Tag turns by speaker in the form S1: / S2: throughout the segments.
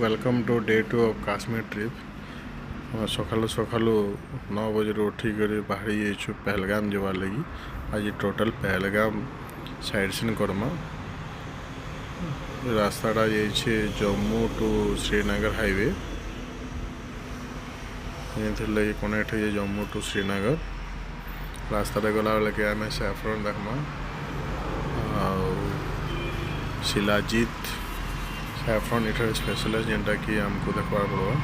S1: Welcome to day 2 of Kashmir trip. सकालू सकालू 9 बजे उठिक बाहरी जाइछु पहलगाम जवार लगी। आज टोटल पहलगाम साइड सीन करमा। रास्ताटा जाइए जम्मू टू श्रीनगर हाईवे ये कनेक्ट हो जम्मू टू श्रीनगर। रास्ता गला बेले आम सैफ्रन देखमा शिलाजीत सैफ्रन इधर स्पेशलिस्ट जेनटा कि आमको देखवार पड़वा।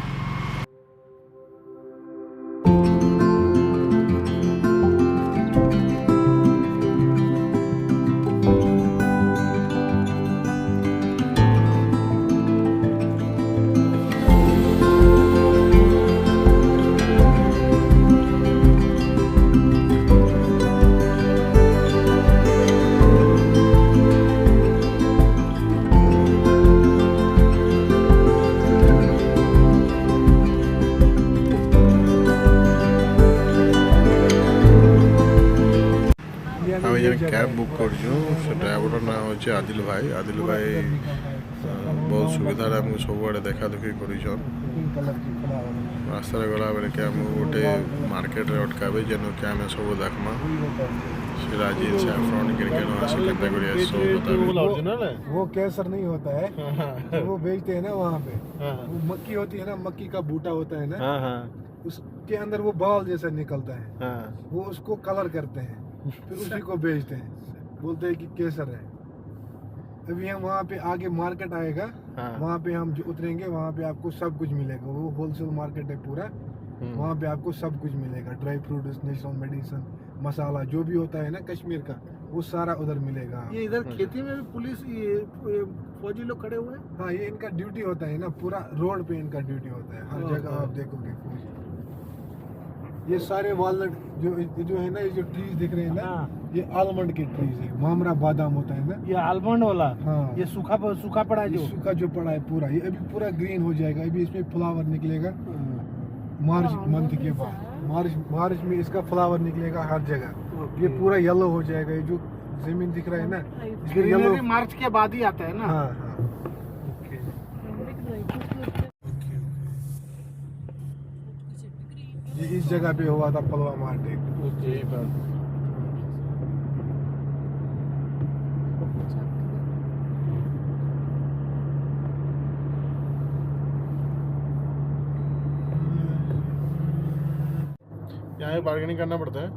S1: कैब बुक कर ड्राइवर ना हो आदिल भाई बहुत सुविधा आमको सब आड़े देखा दुखी कर रास्ता गला बेले गोटे मार्केट रे अटकाबे जेन कि आम सब देखमा सिराजी सैफ्रन
S2: वो केसर नहीं होता है वो बेचते हैं ना वहाँ पे। वो मक्की होती है ना, मक्की का बूटा होता है ना, उसके अंदर वो बाल जैसा निकलता है, वो उसको कलर करते हैं फिर उसी को बेचते हैं, बोलते हैं कि केसर है। अभी हम वहाँ पे आगे मार्केट आएगा, वहाँ पे हम जो उतरेंगे वहाँ पे आपको सब कुछ मिलेगा। वो होलसेल मार्केट है पूरा, वहाँ पे आपको सब कुछ मिलेगा। ड्राई फ्रूट्स, नेचुरल मेडिसिन, मसाला जो भी होता है ना कश्मीर का, वो सारा उधर मिलेगा।
S3: ये इधर खेती में भी पुलिस ये फौजी लोग खड़े हुए हैं।
S2: हाँ, ये इनका ड्यूटी होता है ना, पूरा रोड पे इनका ड्यूटी होता है। हर जगह आप देखोगे फौजी। ये सारे वालनट जो है ना, ये जो ट्रीज दिख रहे हैं ना, ये आलमंड के ट्रीज है। मामरा बादाम होता है ना,
S3: ये आलमंड वाला।
S2: हाँ,
S3: ये सूखा पड़ा है, जो
S2: सूखा जो पड़ा है पूरा, ये अभी पूरा ग्रीन हो जाएगा। अभी इसमें फ्लावर निकलेगा मार्च मंथ के बाद। मार्च में इसका फ्लावर निकलेगा हर जगह। ये पूरा येलो हो जाएगा। ये जो जमीन दिख रहा है ना,
S3: येलो मार्च के बाद ही आता है ना।
S2: हाँ। ये इस जगह पे हुआ था पुलवामा अटैक।
S1: यहाँ बार्गेनिंग करना पड़ता है।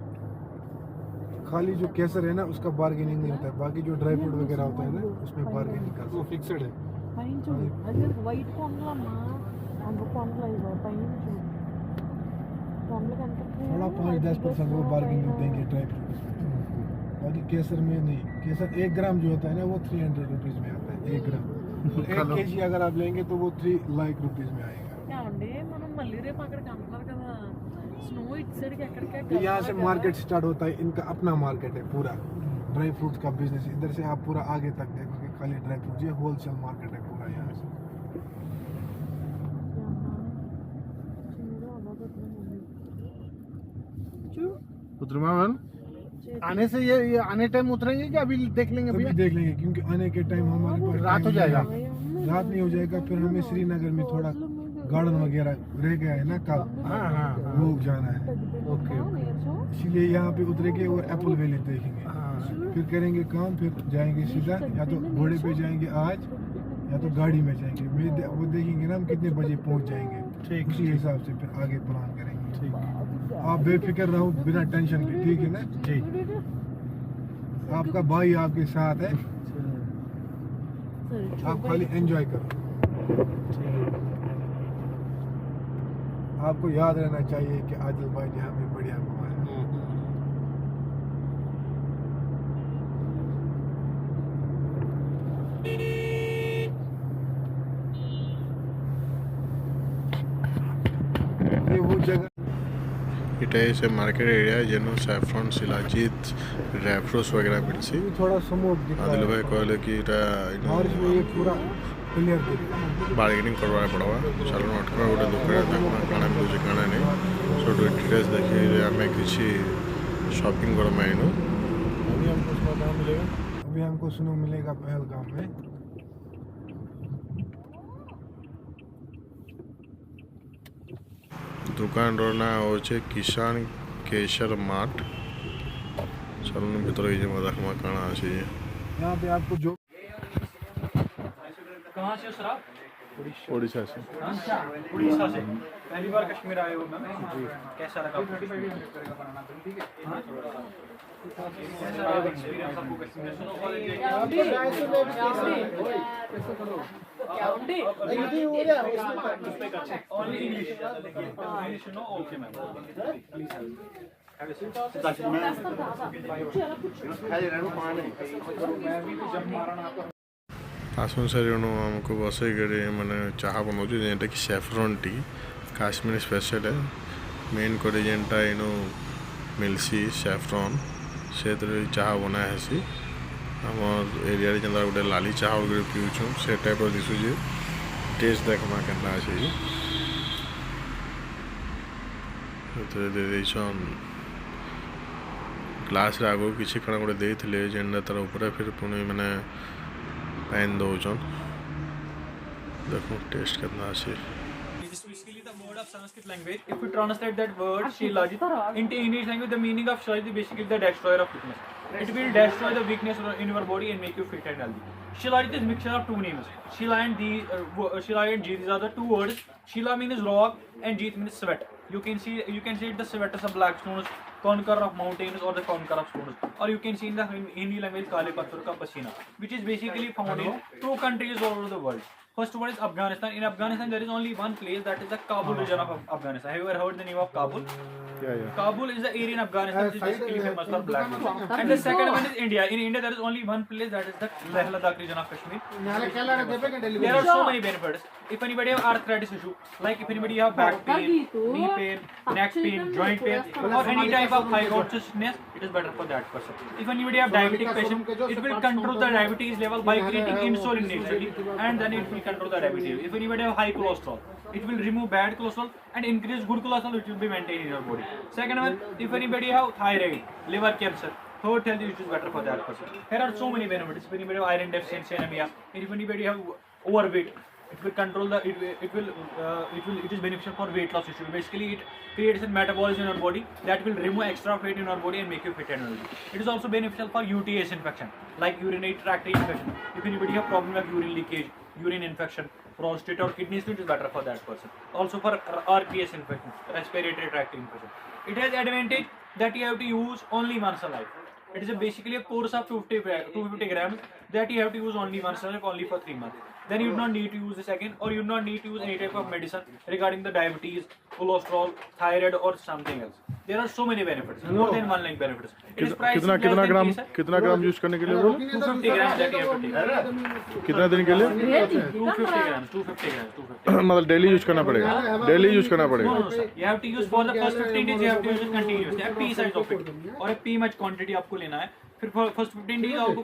S2: खाली जो केसर है ना उसका बार्गेनिंग नहीं होता है, बाकी जो ड्राई फ्रूट वगैरह होता है ना उसमें बार्गेनिंग करते हैं।
S1: वो फिक्स्ड है।
S2: थोड़ा 5-10% वो बार्गेनिंग देंगे ड्राई फ्रूट में, बाकी केसर में नहीं। केसर 1 ग्राम जो होता है ना वो 300 रुपीज में आता है। 1 ग्राम 1 kg अगर आप लेंगे तो वो 3 लाख रुपीज में आएगा। यहाँ से मार्केट स्टार्ट होता है, इनका अपना मार्केट है पूरा ड्राई फ्रूट्स का बिजनेस। इधर से आप पूरा आगे तक देखोगे खाली ड्राई फ्रूट। ये होलसेल मार्केट है पूरा यहाँ से।
S3: आने से ये आने टाइम उतरेंगे कि अभी देख लेंगे?
S2: अभी देख लेंगे, क्योंकि आने के टाइम हमारे पास
S3: रात हो जाएगा।
S2: रात नहीं हो जाएगा, फिर हमें श्रीनगर में थोड़ा गार्डन वगैरह रह गया है ना कल, वो जाना है।
S3: ओके,
S2: इसलिए यहाँ पे उतरेंगे और एप्पल वैली देखेंगे। फिर करेंगे काम, फिर जाएंगे सीधा, या तो घोड़े पे जाएंगे आज या तो गाड़ी में जाएंगे। वो देखेंगे ना हम कितने बजे पहुँच जाएंगे, उसी हिसाब से फिर आगे प्लान करेंगे। ठीक, आप बेफिक्र रहो बिना टेंशन के, ठीक है ना जी। आपका भाई आपके साथ है, आप खाली एंजॉय करो। आपको याद रहना चाहिए कि आदिल भाई ने हमें बढ़िया घुमाया। ये वो जगह
S1: इटा से मार्केट एरिया है जेनो सैफ्रन शिलाजीत ड्राई फ्रूट्स वगैरह मिलसी।
S2: थोड़ा स्मोक दिख रहा है।
S1: आदिल भाई कहले कि इटा
S2: और इसमें ये पूरा क्लियर दिख रहा है।
S1: बार्गेनिंग करवा पड़वा। चलो अटका गोटे दुकान देखा काଣା मिलूँ काଣା नहीं सब डिटेल्स देखी आम किसी शॉपिंग करमा इनू।
S2: अभी हमको स्नो मिलेगा पहलगाम में।
S1: दुकान ना होचे किसान केशर मार्ट। चलो भीतर देखा काना अच्छे
S2: यहाँ पे आपको जो
S4: कहाँ से सर आप?
S1: ओडिशा से।
S4: उड़ीसा से। पहली बार कश्मीर आए हो मैम? कैसा लगा आपको कश्मीर? हाँ? कैसा रहा एक्सपीरियंस आपको Kashmir? Only English. English, no? Okay, ma'am. Please have
S1: आसन सारे आमको बसई गए मैंने चाह बनाऊँ जेनटा कि सैफरन टी काश्मीर स्पेशल है मेन करे जेनटा इनो मिलसी सैफरन से चाह बना है आम एरिया जेनता गोटे लाली चाह पीऊँ से टाइप दिशुचे टेस्ट देखमा केना देन ग्लास आगो किसी कण गोटे देते जेनटा तार ऊपर फिर पुणी मैंने पैन दौन देखो टेस्ट कितना अच्छे।
S4: It is basically the word of Sanskrit language. If we translate that word Shilajit into English language, the meaning of Shilajit is basically the destroyer of weakness. It will destroy the weakness in your body and make you fit and healthy. Shilajit is a mixture of two names. Shila and Jit. These are the two words. Shila means rock and Jit means sweat. You can see it the sweat of black stones, conquer of mountains or the conquer of stones. Or you can see in the Hindi language Kale Patthar Ka Pasina, which is basically found in two countries all over the world. First one is Afghanistan. In Afghanistan, there is only one place, that is the Kabul region of Afghanistan. Have you ever heard the name of Kabul?
S1: Yeah.
S4: Kabul is the area in Afghanistan which is basically famous for black gold. And the second one is India. In India, there is only one place, that is the Leh Ladakh region of Kashmir. There are so many benefits. If anybody have arthritis issue, like if anybody have back pain, knee pain, neck pain, joint pain, or any type of high consciousness, it is better for that person. If anybody have diabetic patient, it will control the diabetes level by creating insulin naturally, and then it will control the diabetes. If anybody have high cholesterol, it will remove bad cholesterol and increase good cholesterol, which will be maintained in your body. Second one, if anybody have thyroid, liver cancer, heart health, it is better for that person. Here are so many benefits. If anybody have iron deficiency anemia, if anybody have overweight, it will control the it is beneficial for weight loss issue. Basically, it creates a metabolism in your body that will remove extra fat in your body and make you fit and healthy. It is also beneficial for UTIs infection, like urinary tract infection. If anybody have problem with urine leakage, urine infection, prostate or kidneys, it is better for that person. Also for RPS infection, respiratory tract infection. It has advantage that you have to use only once a life. It is basically a course of 250 grams that you have to use only once a life, only for 3 months. Then you do not need to use this again, or you do not need to use any type of medicine regarding the diabetes, cholesterol, thyroid or something else. There are so many benefits, more than one like benefits. It is priced
S1: कितना ग्राम use करने के लिए बोलो?
S4: 250 grams that you have to take.
S1: कितना दिन के लिए?
S4: 250 grams.
S1: मतलब डेली यूज करना पड़ेगा? डेली यूज करना पड़ेगा?
S4: No, sir. You have to use for the first 15 days. You have to use it continuously. A pea size of it, और a pea much quantity आपको लेना है. फिर first 15 days आपको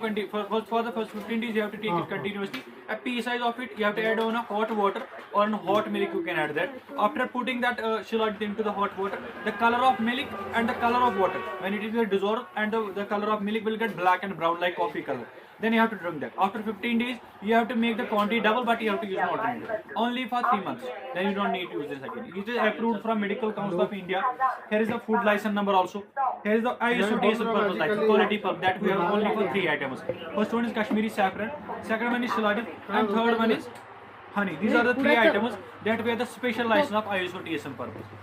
S4: for the first 15 days you have to take it continuously. A pea size of it, you have to add on a hot water or on hot milk. You can add that. After putting that shilajit into the hot water, the color of milk and the color of water, when it is dissolved, and the color of milk will get black and brown like coffee color. Then you have to drink that. After 15 days, you have to make the quantity double, but you have to use an alternative. Only for 3 months. Then you don't need to use this again. It is approved from Medical Council of India. Here is the food license number also. Here is the ISO taste purpose license, quality purpose, that we have only for 3 items. First one is Kashmiri saffron, second one is shilajit, and third one is honey. These are the 3 items that we have the special license of ISO TSM purpose.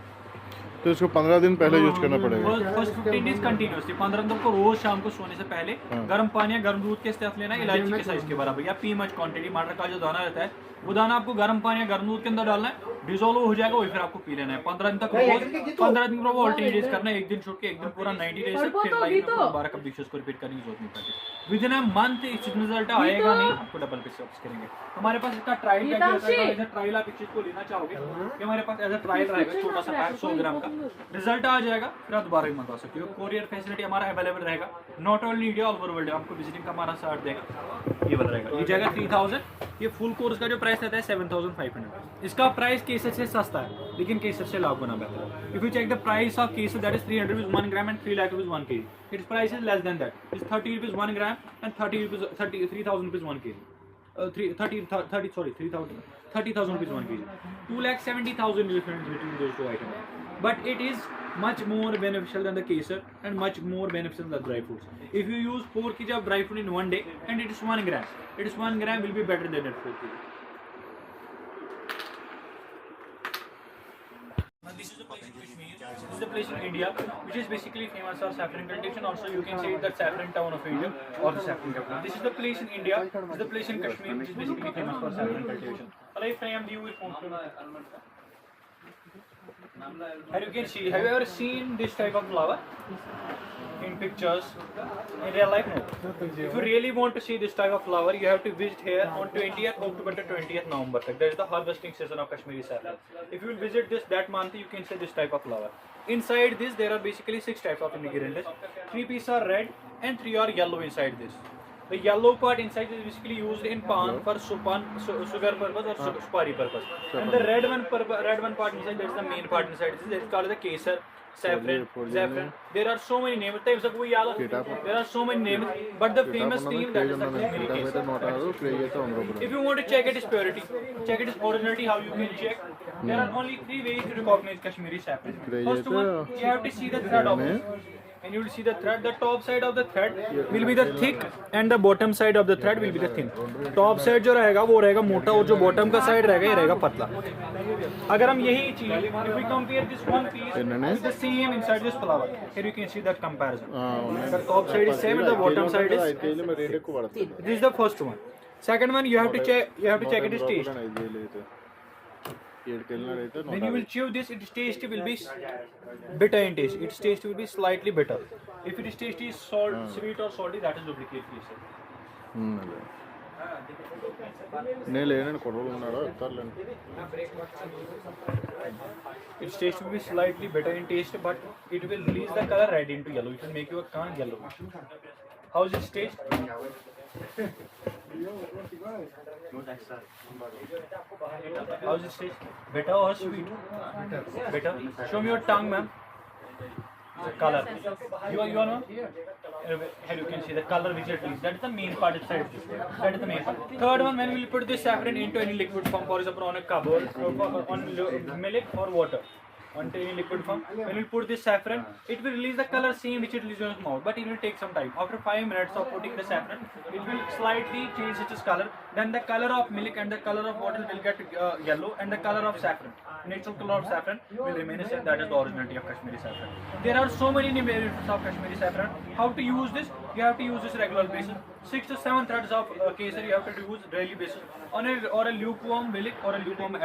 S1: तो इसको 15 दिन पहले use करना पड़ेगा?
S4: First 15 days continuously 15 दिन को रोज शाम को सोने से पहले गर्म पानी या गर्म दूध के साथ लेना, इलायची के साइज के बराबर या पी मच क्वांटिटी। मटर का जो दाना रहता है वो दाना आपको गर्म पानी या गर्म दूध के अंदर डालना है, डिसॉल्व हो जाएगा, वही फिर आपको पी लेना है। 15 दिन तक रोज 15 दिन को ऑल्टरनेट डेज करना है, एक दिन छोड़ के एक दिन पूरा 90 डेज तक, फिर लाइफ में दोबारा कभी डिशेस को रिपीट करने की जरूरत नहीं पड़ती। विद इन अ मंथ इस रिजल्ट आएगा नहीं, आपको डबल पे वापस करेंगे। हमारे पास इसका ट्रायल पैक है, ट्रायल आप इस चीज को लेना चाहोगे कि हमारे पास एज अ ट्रायल रहेगा, छोटा सा पैक 100 ग्राम का, रिजल्ट आ जाएगा, फिर आप दोबारा भी मंगवा सकते हो। कोरियर फैसिलिटी हमारा अवेलेबल रहेगा, not only India, all over world. आपको विजिटिंग का हमारा चार्ज देगा, ये वाला रहेगा, ये जाएगा 3000। ये फुल कोर्स का जो प्राइस रहता है 7500। इसका प्राइस केसर से सस्ता है, लेकिन केसर से लाख गुना बेहतर है। If you check the price of kesar, that is 300 rupees 1 gram and 3 lakh rupees 1 kg. Its price is less than that. It's 30 rupees 1 gram and 30,000 rupees 1 kg. 30,000 rupees 1 kg. 2,70,000 difference between those two items. but it is much more beneficial than the kesar and much more beneficial than the dry fruits. If you use 4 kg of dry fruit in one day and it is 1 gram, it is 1 gram will be better than that 4 kg. Now this is the place in Kashmir. This is the place in India which is basically famous for saffron cultivation. Also you can say it the saffron town of India or the saffron capital. This is the place in India. This is the place in Kashmir which is basically famous for saffron cultivation. I'll frame view with and you can see, have you ever seen this type of flower in pictures? In real life, no. If you really want to see this type of flower, you have to visit here on 20th October to 20th November. That is the harvesting season of Kashmiri saffron. If you will visit this that month, you can see this type of flower. Inside this, there are basically 6 types of ingredients. 3 pieces are red and 3 are yellow inside this. The yellow part inside is basically used in pan for sugar purpose or supari purpose. And the red one part inside, that is the main part inside. This is called the kesar, saffron. There are so many names. There are so many names, but the famous name that is the Kashmiri kesar. If you want to check its purity, check its originality, how you can check? There are only 3 ways to recognize Kashmiri saffron. First one, you have to see the thread of it. And you will see the thread, the top side of the thread will be the thick and the bottom side of the thread will be the thin. Top side जो रहेगा वो रहेगा मोटा और जो bottom का side रहेगा ये रहेगा पतला. अगर हम यही चीज, if we compare this one piece with the same inside this flower, here you can see that comparison. The top side is same and the bottom side is. This is the first one. Second one, you have to check its taste. When you will chew this, its taste will be bitter in taste. Its taste will be slightly bitter. If its taste is sweet or salty, that is duplicate kesar. Its taste will be slightly bitter in taste, but it will release the color red into yellow. It will make your tongue yellow. How is its taste? How is its taste? Bitter or sweet? Bitter. Show me your tongue, ma'am. Color. You are no? Here you can see the color which it is. That is the main part inside this. That is the main part. Third one, when we will put this saffron into any liquid form, for example on a cupboard, on milk or water. On any liquid form, when we put this saffron, it will release the color same which it releases in its mouth, but it will take some time. After 5 minutes of putting the saffron, it will slightly change its color. Then the color of milk and the color of water will get yellow, and the color of saffron, natural color of saffron, will remain the same. That is the originality of Kashmiri saffron. There are so many varieties of Kashmiri saffron. How to use this? You have to use this regular basis. 6 to 7 threads of kesar you have to use daily basis. On a lukewarm milk or a lukewarm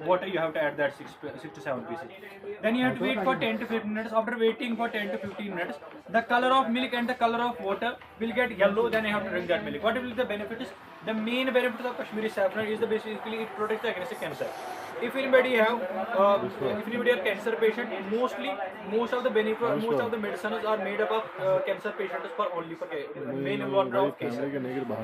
S4: water, you have to add that 6 to 7 pieces. Then you have to wait for 10 to 15 minutes. After waiting for 10 to 15 minutes, the color of milk and the color of water will get yellow. Then you have to drink that milk. What will be the benefit is? The main benefit of Kashmiri saffron is basically it protects against cancer. If anybody have cancer patient, most of the medicines are made up of cancer patients for main involved of cancer.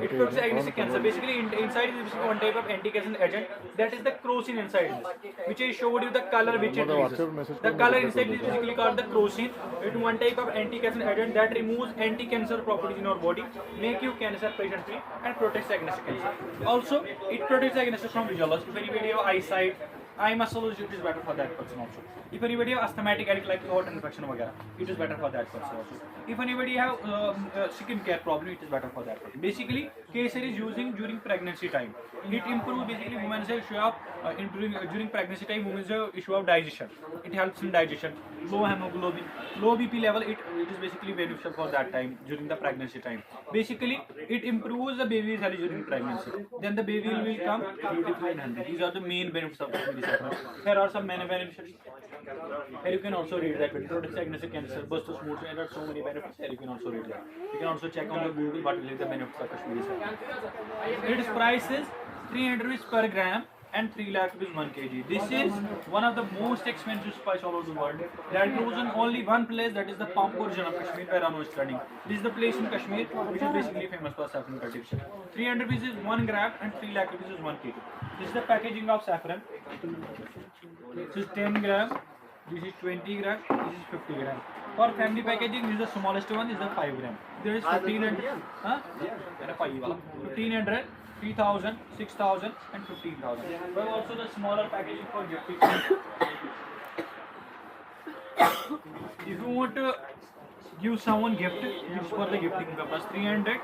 S4: It protects against cancer. Basically, inside is one type of anti-cancer agent, that is the crocin inside this, which I showed you the color which it releases. The color inside is basically called the crocin. It is one type of anti-cancer agent that removes anti-cancer properties in our body, make you cancer patient free and protects against cancer. Also, it protects against from visual loss. If anybody have eyesight, eye muscles, it is better for that person also. If anybody have asthmatic headache like throat infection, it is better for that person also. If anybody have skin care problem, it is better for that person. Basically, kesar is using during pregnancy time. It improves basically women's issue of during pregnancy time, women's issue of digestion. It helps in digestion. Low hemoglobin, low BP level, it is basically beneficial for that time during the pregnancy time. Basically, it improves the baby's health during pregnancy. Then the baby will come beautiful and healthy. These are the main benefits of Kashmiri saffron. Here are some many benefits. Here you can also read that. It protects against cancer, burst of smooth, and there are so many benefits. Here you can also read that. You can also check on the Google what will be the benefits of Kashmiri saffron. Its price is 300 rupees per gram and 3 lakh rupees 1 kg. This is one of the most expensive spice all over the world. That grows in only one place, that is the Pampur region of Kashmir, where Anu is studying. This is the place in Kashmir which is basically famous for saffron cultivation. 300 rupees is 1 gram and 3 lakh rupees is 1 kg. This is the packaging of saffron. This is 10 gram, this is 20 gram, this is 50 gram. For family packaging, this is the smallest one, this is the 5 gram. There is 1500, 1500, 3000, 6000 and 15,000. We have also the smaller packaging for gifting. you want to give someone gift, it's for the gifting purpose. 300,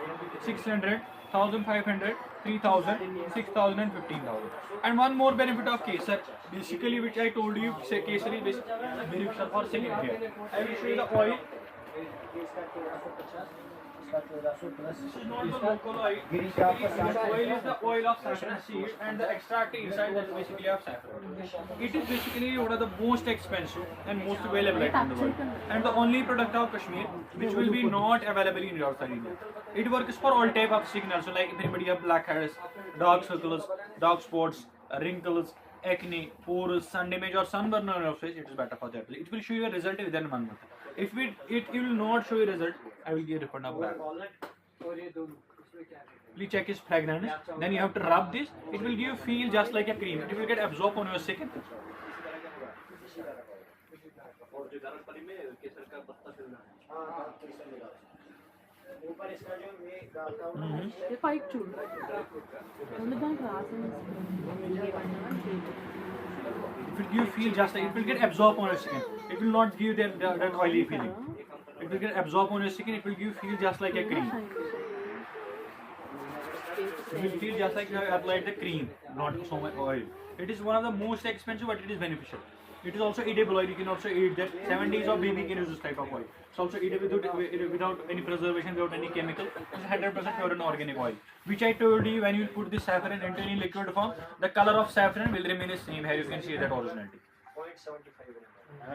S4: 600, 1500, 3000, 6000 and 15000. And one more benefit of Kesar, basically which I told you, say Kesar is beneficial for second hair. I will show you the oil. This is not the local oil. This oil is the oil of saffron seed, and the extract inside that is basically of saffron. It is basically one of the most expensive and most available item in the world, and the only product of Kashmir which will be not available in outside India. It works for all type of signals. So like if anybody have black hairs, dark circles, dark spots, wrinkles, acne, pores, sun damage or sunburn on your face, it is better for that. It will show you a result within 1 month. If it will not show you result, I will give a refund of that. Please check his fragrance. Then you have to rub this. It will give you feel just like a cream. It will get absorbed on your skin.
S5: ये pipe चूड़ उन्हें class
S4: It will give you feel just like it will get absorbed on your skin. It will not give that oily feeling. It will get absorbed on your skin. It will give you feel just like a cream. It will feel just like you have applied the cream, not so much oil. It is one of the most expensive, but it is beneficial. It is also edible oil. You can also eat that. 7 days of baby can use this type of oil. It's also eatable without any preservation, without any chemical. It's 100% pure and organic oil. Which I told you, when you put this saffron into any liquid form, the color of saffron will remain the same. Here you can see that originality.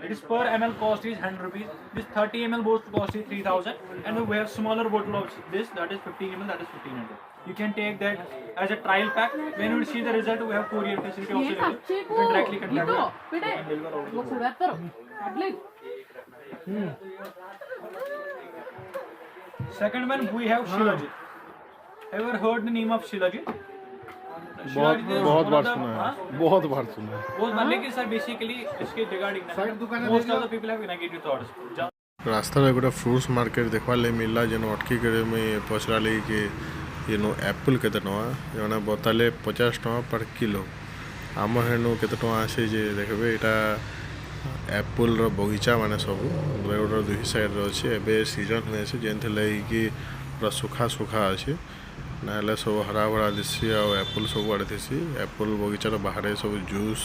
S4: It is per ml cost is 100 rupees. This 30 ml cost is 3000, and we have smaller bottle of this, that is 50 ml, that is 1500. You can take that as a trial pack. When you will see the result, we have courier facility also available. You can directly contact us and deliver also. Second one, we have Shilajit. Have you ever heard the name of Shilajit?
S1: बहुत बार सुना है, बहुत बार सुना है.
S4: बहुत बार, लेकिन sir basically इसके regarding most of the people have negative thoughts.
S1: ରାସ୍ତାରେ ଗୋଟେ ଫ୍ରୁଟ୍ସ ମାର୍କେଟ ଦେଖିବାର ଲାଗି ମିଳିଲା, ଯେନ୍ ଅଟକିକରି ମୁଇଁ ପଚରାଲି କି ଇନୁ ଆପଲ୍ କେତେ ଟଙ୍କା, ଜଣେ ବତାଲେ 50 ଟଙ୍କା ପର୍ କିଲୋ. ଆମ ହେନୁ କେତେ ଟଙ୍କା ଆସେ ଯେ ଦେଖିବେ, ଏଇଟା ଆପଲ୍ର ବଗିଚା ମାନେ ସବୁ ରୋଡ଼ର ଦୁଇ ସାଇଡ଼୍ରେ ଅଛି. ଏବେ ସିଜନ୍ ହେସି ଯେନ୍ଥିର୍ଲାଗି କି ପୁରା ସୁଖା ସୁଖା ଅଛି, ନହେଲେ ସବୁ ହରା ଭରା ଦିସି. ଆଉ ଆପଲ୍ ସବୁଆଡ଼େ ଥିସି. ଆପଲ୍ ବଗିଚାର ବାହାରେ ସବୁ ଜୁସ୍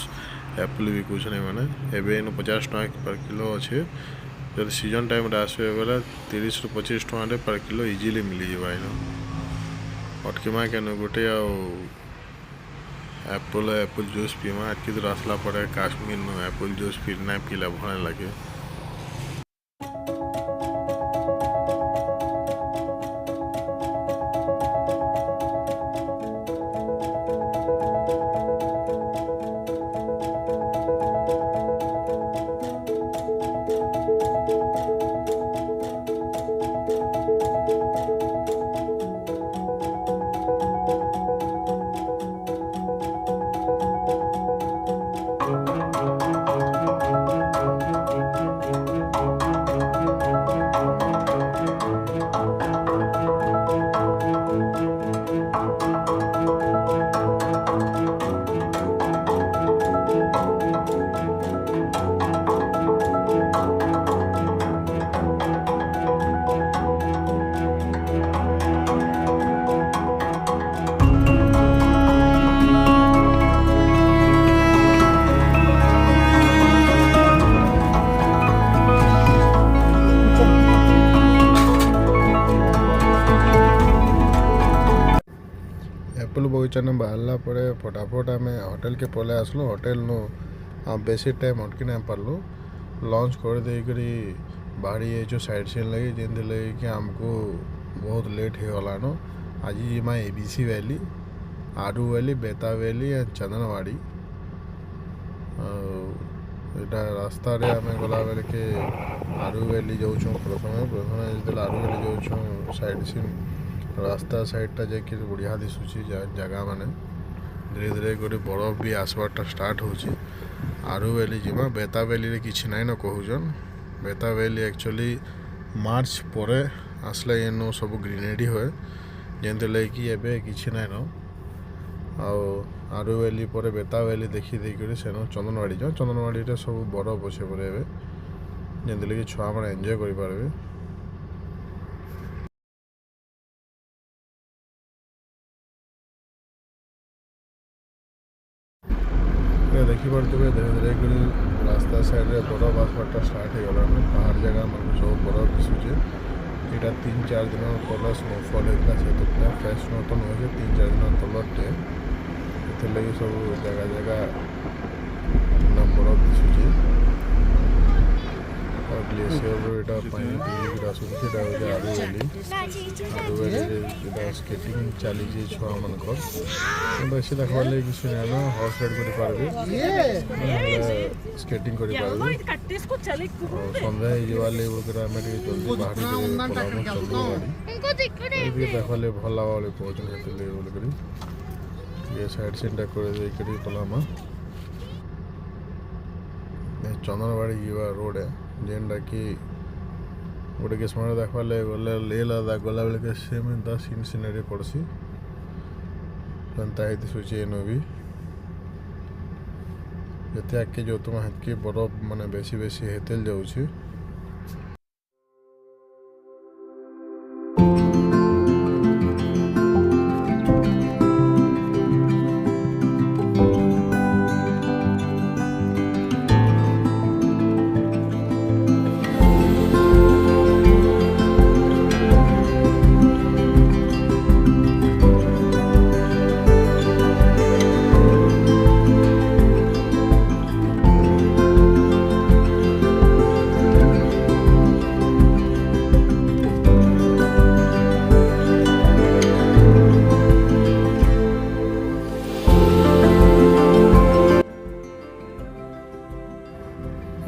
S1: ଆପଲ୍ ବିକୁଛନ୍ ଏମାନେ. ଏବେ ଏନୁ 50 ଟଙ୍କା ପର୍ କିଲୋ ଅଛେ. ଯଦି ସିଜନ୍ ଟାଇମ୍ରେ ଆସିବେ ବେଲେ 30 ରୁ 25 ଟଙ୍କାରେ ପର୍ କିଲୋ ଇଜିଲି ମିଳିଯିବା ଏନୁ. ଅଟକିମା କେନ ଗୋଟେ ଆଉ ଆପଲ୍ ଜୁସ୍ ପିଇମା. ଏତ୍କି ଦୂର ଆସିଲା ପରେ କାଶ୍ମୀରନୁ ଆପଲ୍ ଜୁସ୍ ନାଇଁ ପିଇଲେ ଭଲ ଲାଗେ. ଆପଲ୍ ବଗିଚାନେ ବାହାରିଲା ପରେ ଫଟାଫଟ ଆମେ ହୋଟେଲ୍କେ ପଳେଇ ଆସିଲୁ. ହୋଟେଲ୍ନୁ ବେଶୀ ଟାଇମ୍ ଅଟକି ନାଇଁ ପାରଲୁ. ଲଞ୍ଚ କରିଦେଇକରି ବାହାରି ଯାଇଛୁ ସାଇଟ୍ ସିନ୍ ଲାଗି, ଯେନ୍ଥିର୍ଲାଗି କି ଆମକୁ ବହୁତ ଲେଟ୍ ହେଇଗଲାନ. ଆଜି ଯିମା ABC ଭ୍ୟାଲି, ଆରୁ ଭ୍ୟାଲି, ବେତା ଭ୍ୟାଲି ଆଣ୍ଡ ଚନ୍ଦନବାଡ଼ି. ଆଉ ଏଇଟା ରାସ୍ତାରେ ଆମେ ଗଲାବେଳକେ ଆରୁ ଭ୍ୟାଲି ଯାଉଛୁଁ. ପ୍ରଥମେ ଯେତେବେଳେ ଆରୁ ଭ୍ୟାଲି ଯାଉଛୁଁ, ସାଇଟ୍ ସିନ୍ ରାସ୍ତା ସାଇଡ଼୍ଟା ଯାଇକି ବଢ଼ିଆ ଦିଶୁଛି ଜାଗା ମାନେ. ଧୀରେ ଧୀରେ ଗୋଟେ ବରଫ ବି ଆସବାରଟା ଷ୍ଟାର୍ଟ ହେଉଛି. ଆରୁ ଭ୍ୟାଲି ଯିମା. ବେତା ଭ୍ୟାଲିରେ କିଛି ନାଇଁ ନ କହୁଛନ୍. ବେତା ଭ୍ୟାଲି ଆକ୍ଚୁଆଲି ମାର୍ଚ୍ଚ ପରେ ଆସିଲେ ଏନୁ ସବୁ ଗ୍ରିନେରୀ ହୁଏ, ଯେନ୍ଥିର୍ଲାଗି କି ଏବେ କିଛି ନାଇଁନ. ଆଉ ଆରୁ ଭ୍ୟାଲି ପରେ ବେତା ଭ୍ୟାଲି ଦେଖି ଦେଇକରି ସେନୁ ଚନ୍ଦନବାଡ଼ି ଯାଉ. ଚନ୍ଦନବାଡ଼ିରେ ସବୁ ବରଫ ଅଛେ ପରେ ଏବେ. ଯେମିତିକି ଛୁଆମାନେ ଏନ୍ଜୟ କରିପାରିବେ। ଦେଖିପାରୁଥିବେ ଧୀରେ ଧୀରେ କରି ରାସ୍ତା ସାଇଡ଼୍ରେ ବରଫ ଆସବାଟା ଷ୍ଟାର୍ଟ ହେଇଗଲାଣି। ପାହାଡ଼ ଜାଗା ମାନଙ୍କୁ ସବୁ ବରଫ ଦିଶୁଛେ। ଏଇଟା 3-4 ଦିନ ତଳ ସ୍ନୋଫଲ୍ ହେଇଥିଲା, ସେତେବେଳେ ଫ୍ରେଶ୍ ସ୍ନୋ ତ ନୁହେଁ, 3-4 ଦିନ ତଳଟେ, ସେଥିଲାଗି ସବୁ ଜାଗା ଜାଗା ବରଫ ଦିଶୁଛେ। ଆଉ ଗ୍ଲେସିୟର୍ରୁ ଏଇଟା ପାଣି ପିଇକିରି ଆସୁଛି। ଏଇଟା ହେଉଛି ଆରୁଭ୍ୟାଲି। ଏଇଟା ସ୍କେଟିଂ ଚାଲିଛି ଛୁଆମାନଙ୍କର। ବେଶୀ ଦେଖିବାର ଲାଗି କିଛି ନାଇଁ ନା, ହର୍ସ ରାଇଡ୍ କରିପାରିବେ, ସ୍କେଟିଂ କରିପାରିବେ। ଆଉ ସନ୍ଧ୍ୟା ହେଇଯିବାର ଲାଗି ବୋଲିକରି ଆମେ ଟିକେ ଜଲ୍ଦି ବାହାରି ପଳାମୁ ଚନ୍ଦ୍ରବାଡ଼ି। ଟିକେ ଦେଖିବାର ଲାଗି ଭଲ ଲାଗ୍ବା ବୋଲି କହୁଛନ୍ତି, ସେଥିଲାଗି ବୋଲିକରି ଟିକେ ସାଇଡ଼୍ ସିନ୍ଟା କରିଦେଇକରି ପଳାମା। ଚନ୍ଦନବାଡ଼ି ଯିବା ରୋଡ଼୍ ଯେନ୍ଟାକି ଗୋଟେ କିସ୍ମରେ ଦେଖିବାର ଲାଗି ଗଲେ ଲେହ ଲଦାଖ ଗଲାବେଳକେ ସେମ୍ ଏନ୍ତା ସିନେରୀ ପଡ଼୍ସି। ସେନ୍ତା ହେଇ ଦିଶୁଛି ଏନୁ ବି। ଯେତେ ଆଗ୍କେ ଯାଉଥିମା ହେତ୍କି ବରଫ ମାନେ ବେଶୀ ହେତେଲ୍ ଯାଉଛି।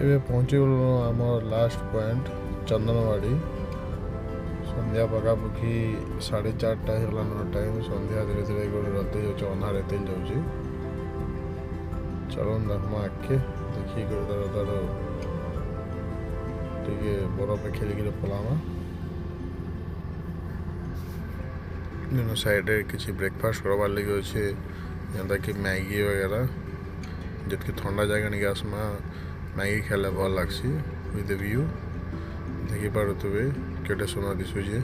S1: ଏବେ ପହଞ୍ଚିଗଲୁ ଆମର ଲାଷ୍ଟ ପଏଣ୍ଟ ଚନ୍ଦନବାଡ଼ି। ସନ୍ଧ୍ୟା ପାଖାପାଖି 4:30 ହେଇଗଲାନ ଟାଇମ୍। ସନ୍ଧ୍ୟା ଧୀରେ ଧୀରେ ରତି ଯାଉଛି, ଅନ୍ଧାର ଏତେ ଯାଉଛି। ଚଲନ୍ ଦେଖମା ଆଗ୍କେ, ଦେଖିକରି ତାର ଟିକେ ବରଫରେ ଖେଳିକିରି ପଳାମା। ଇନୁ ସାଇଡ଼୍ରେ କିଛି ବ୍ରେକଫାଷ୍ଟ କରବାର୍ ଲାଗି ଅଛେ, ଯେନ୍ତାକି ମ୍ୟାଗି ବଗେରା। ଯେତ୍କି ଥଣ୍ଡା ଜାଗା ନିକେ ଆସ୍ମା, ମ୍ୟାଗି ଖାଇଲେ ଭଲ୍ ଲାଗ୍ସି। ୱିଥ୍ ଭ୍ୟୁ ଦେଖିପାରୁଥିବେ କେତେ ସୁନ୍ଦର ଦିଶୁଛେ।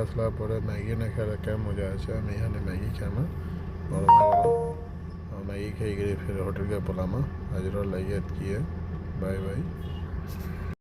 S1: ଆସିଲା ପରେ ମ୍ୟାଗି ନାଇଁ ଖାଇଲେ କେଁ ମଜା ଅଛି। ଆମେ ଇହାନେ ମ୍ୟାଗି ଖାଇମା ଗରମା ଗରମ। ଆଉ ମ୍ୟାଗି ଖାଇକିରି ଫେର୍ ହୋଟେଲ୍କେ ପଲାମା। ଆଜିର ଲାଗି ଏତ୍କି। Bye bye.